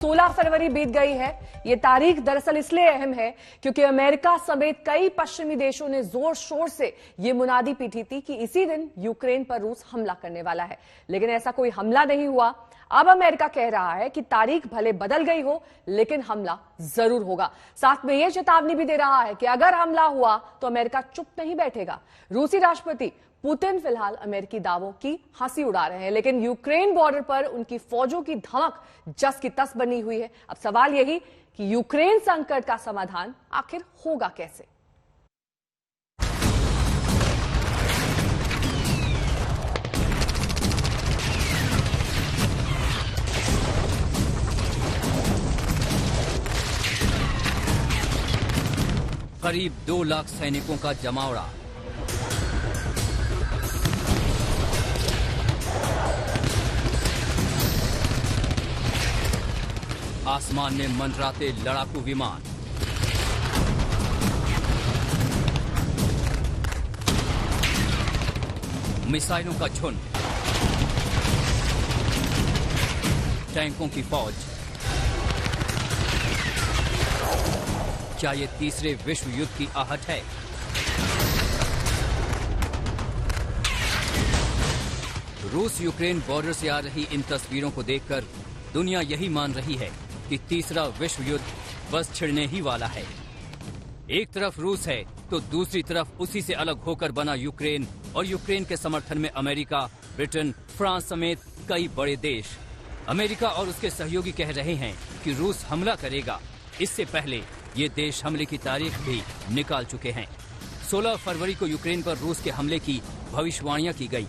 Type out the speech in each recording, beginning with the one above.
16 फरवरी बीत गई है। ये तारीख दरअसल इसलिए अहम है क्योंकि अमेरिका समेत कई पश्चिमी देशों ने जोर शोर से ये मुनादी पीटी थी कि इसी दिन यूक्रेन पर रूस हमला करने वाला है, लेकिन ऐसा कोई हमला नहीं हुआ। अब अमेरिका कह रहा है कि तारीख भले बदल गई हो लेकिन हमला जरूर होगा। साथ में यह चेतावनी भी दे रहा है कि अगर हमला हुआ तो अमेरिका चुप नहीं बैठेगा। रूसी राष्ट्रपति पुतिन फिलहाल अमेरिकी दावों की हंसी उड़ा रहे हैं, लेकिन यूक्रेन बॉर्डर पर उनकी फौजों की धमक जस की तस बनी हुई है। अब सवाल यही कि यूक्रेन संकट का समाधान आखिर होगा कैसे। करीब 2 लाख सैनिकों का जमावड़ा। आसमान में मंडराते लड़ाकू विमान। मिसाइलों का झुंड। टैंकों की फौज। क्या ये तीसरे विश्व युद्ध की आहट है? रूस यूक्रेन बॉर्डर से आ रही इन तस्वीरों को देखकर दुनिया यही मान रही है कि तीसरा विश्व युद्ध बस छिड़ने ही वाला है। एक तरफ रूस है तो दूसरी तरफ उसी से अलग होकर बना यूक्रेन, और यूक्रेन के समर्थन में अमेरिका, ब्रिटेन, फ्रांस समेत कई बड़े देश। अमेरिका और उसके सहयोगी कह रहे हैं कि रूस हमला करेगा। इससे पहले ये देश हमले की तारीख भी निकाल चुके हैं। 16 फरवरी को यूक्रेन पर रूस के हमले की भविष्यवाणियां की गई,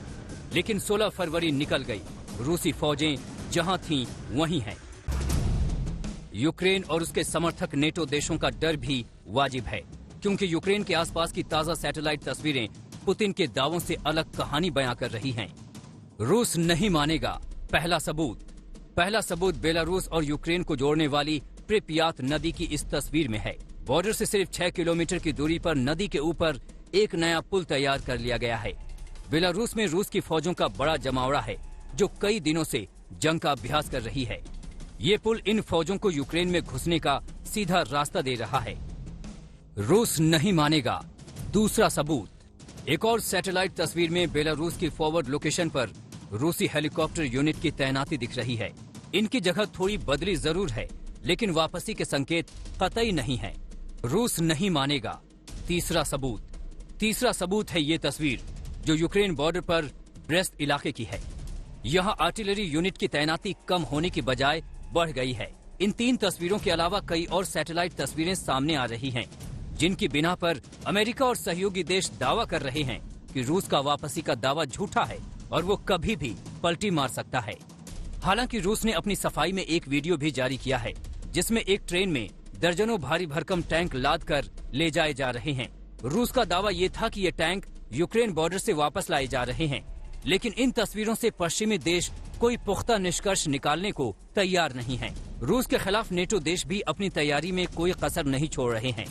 लेकिन 16 फरवरी निकल गई। रूसी फौजें जहां थीं वहीं हैं। यूक्रेन और उसके समर्थक नेटो देशों का डर भी वाजिब है, क्योंकि यूक्रेन के आसपास की ताजा सैटेलाइट तस्वीरें पुतिन के दावों से अलग कहानी बयां कर रही हैं। रूस नहीं मानेगा। पहला सबूत बेलारूस और यूक्रेन को जोड़ने वाली प्रिप्यात नदी की इस तस्वीर में है। बॉर्डर से सिर्फ 6 किलोमीटर की दूरी पर नदी के ऊपर एक नया पुल तैयार कर लिया गया है। बेलारूस में रूस की फौजों का बड़ा जमावड़ा है जो कई दिनों से जंग का अभ्यास कर रही है। ये पुल इन फौजों को यूक्रेन में घुसने का सीधा रास्ता दे रहा है। रूस नहीं मानेगा। दूसरा सबूत। एक और सैटेलाइट तस्वीर में बेलारूस की फॉरवर्ड लोकेशन पर रूसी हेलीकॉप्टर यूनिट की तैनाती दिख रही है। इनकी जगह थोड़ी बदली जरूर है, लेकिन वापसी के संकेत कतई नहीं है। रूस नहीं मानेगा। तीसरा सबूत है ये तस्वीर जो यूक्रेन बॉर्डर पर ब्रेस्ट इलाके की है। यहाँ आर्टिलरी यूनिट की तैनाती कम होने की बजाय बढ़ गई है। इन 3 तस्वीरों के अलावा कई और सैटेलाइट तस्वीरें सामने आ रही हैं, जिनकी बिना पर अमेरिका और सहयोगी देश दावा कर रहे हैं कि रूस का वापसी का दावा झूठा है और वो कभी भी पलटी मार सकता है। हालांकि रूस ने अपनी सफाई में एक वीडियो भी जारी किया है, जिसमें एक ट्रेन में दर्जनों भारी भरकम टैंक लाद कर ले जाए जा रहे हैं। रूस का दावा ये था कि ये टैंक यूक्रेन बॉर्डर से वापस लाए जा रहे हैं, लेकिन इन तस्वीरों से पश्चिमी देश कोई पुख्ता निष्कर्ष निकालने को तैयार नहीं है। रूस के खिलाफ नेटो देश भी अपनी तैयारी में कोई कसर नहीं छोड़ रहे हैं।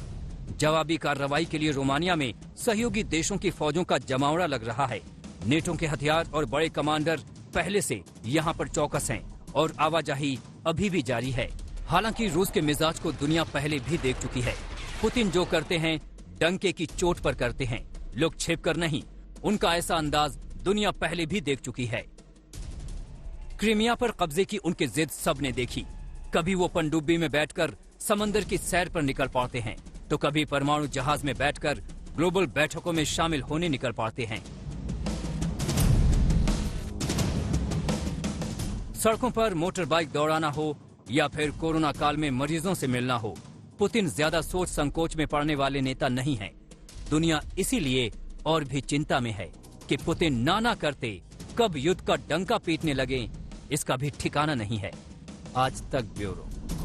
जवाबी कार्रवाई के लिए रोमानिया में सहयोगी देशों की फौजों का जमावड़ा लग रहा है। नेटो के हथियार और बड़े कमांडर पहले से यहाँ पर चौकस हैं और आवाजाही अभी भी जारी है। हालांकि रूस के मिजाज को दुनिया पहले भी देख चुकी है। पुतिन जो करते हैं डंके की चोट पर करते हैं, लोग छिपकर नहीं। उनका ऐसा अंदाज दुनिया पहले भी देख चुकी है। क्रीमिया पर कब्जे की उनकी जिद सबने देखी। कभी वो पनडुब्बी में बैठकर समंदर की सैर पर निकल पड़ते हैं, तो कभी परमाणु जहाज में बैठकर ग्लोबल बैठकों में शामिल होने निकल पड़ते हैं। सड़कों पर मोटर बाइक दौड़ाना हो या फिर कोरोना काल में मरीजों से मिलना हो, पुतिन ज्यादा सोच संकोच में पड़ने वाले नेता नहीं हैं। दुनिया इसीलिए और भी चिंता में है कि पुतिन ना करते कब युद्ध का डंका पीटने लगे, इसका भी ठिकाना नहीं है। आज तक ब्यूरो।